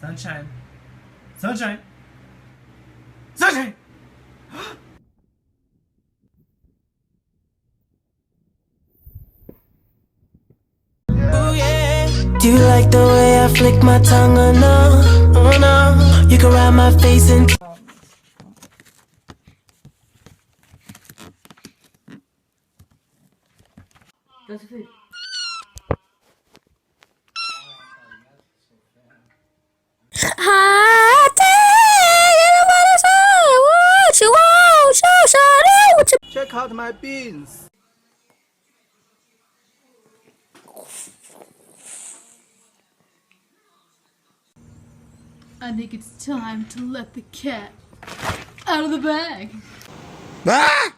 Sunshine. Sunshine. Sunshine! Ooh, yeah. Do you like the way I flick my tongue or no? Oh no. You can ride my face and Dat is goed. Check out my beans. I think it's time to let the cat out of the bag. Ah!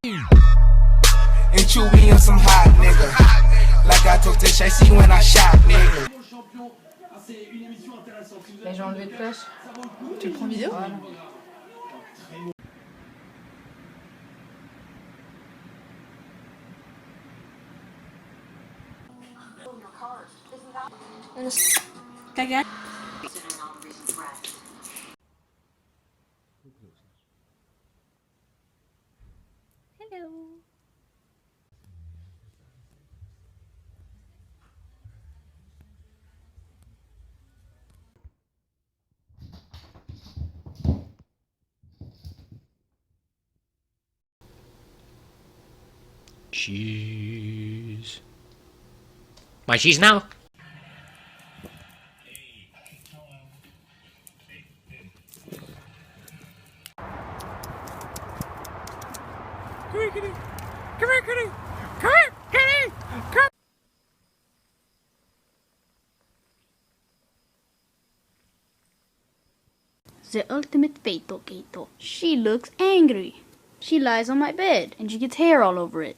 And chewy on some hot nigga. Like I took the chassis when I shot nigga. Ben, j'ai enlevé le flash. Tu le prends vidéo? Voilà. Caga. Hello. Cheese. My cheese now. Come here, kitty. Come here, kitty. Come here, kitty. Come. The ultimate fatal Kato. She looks angry. She lies on my bed and she gets hair all over it.